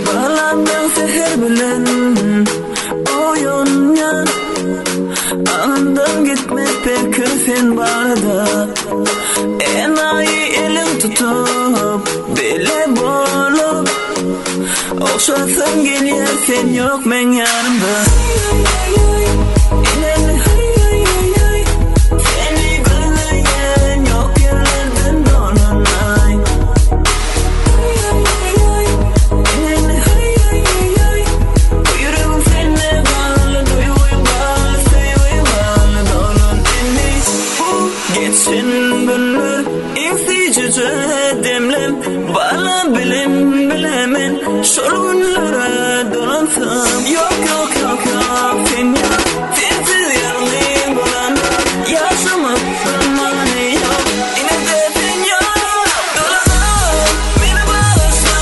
Bağlandım seher bilen oyunyan, anından gitme pek sen barda. Enayi elim tutup bile bolup okşasın geliyor, sen yok men yanımda. Geçin günler insiyici demlem, bana bilemen şol günlere dolansam. Yok sen yok, sensiz yanlıyım bulan. Yaşamak zamanı yok, yine de sen yok. Dolanam, beni bağışla,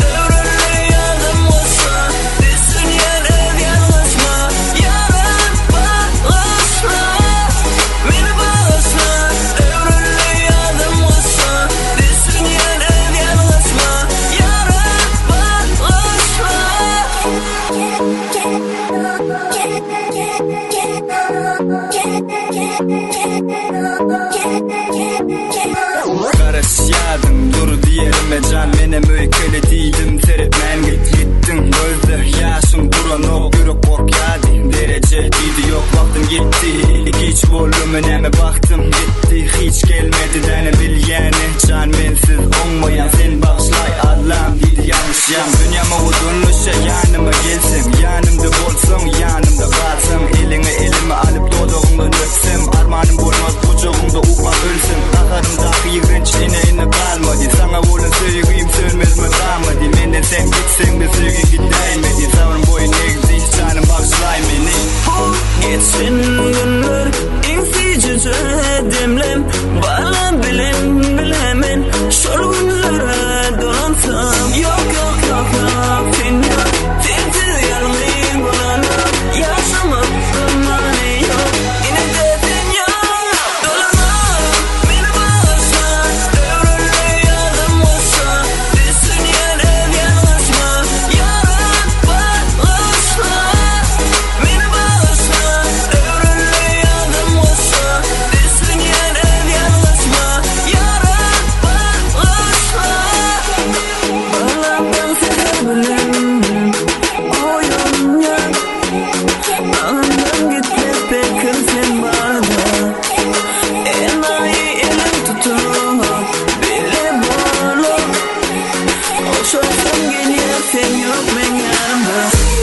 ömrümde yardım olsa. Düşünen ev yanlışma, yaran bağışla. Beni bağışla, ömrümde yardım olsa. Düşünen ev yanlışma, yaran bağışla. Karışyadım dur diyelim can, menem öykele değilim. Teretmen gittin gözde yaşım duran ok, yürek korkyadı derece dedi, yok vaktim gitti. Hiç volümün eme baktım gitti, hiç gelmedi dene bil yani. Can mensiz olmayan sen bağışlay Allah'ım dedi yanlış yan. Dünyama udunluşa yanıma gelsin, yanımda bolsun yanımda kalsın. Elini elime alıp dodağımdan öpsem, armanım bolmaz bucağımda ukma ölsün. Akarımdaki yığınç yine kalmadı, sana olan sevgim sönmez mi kalmadı. Menden sen gitsen de sevgin gidemedi, savrım boyun egzi canım bağışlay meni. Geçin günler insiyici demlem, bana bilemen şol günlere dolansam. Yok sen yok, sensiz yanlıyım bulan. Yaşamak zamanı yok, yine de sen yok. Dolanam, beni bağışla, ömrümde yardım olsa. Düşünen ev yanlışma, yaran bağışla. Beni bağışla, ömrümde yardım olsa. Düşünen ev yanlışma, yaran bağışla. Bağlandım seher bilen oyunyan, anından gitme pek sen barda. Enayi elim tutup bile bolup okşasın geliyor, sen yok men yanımda.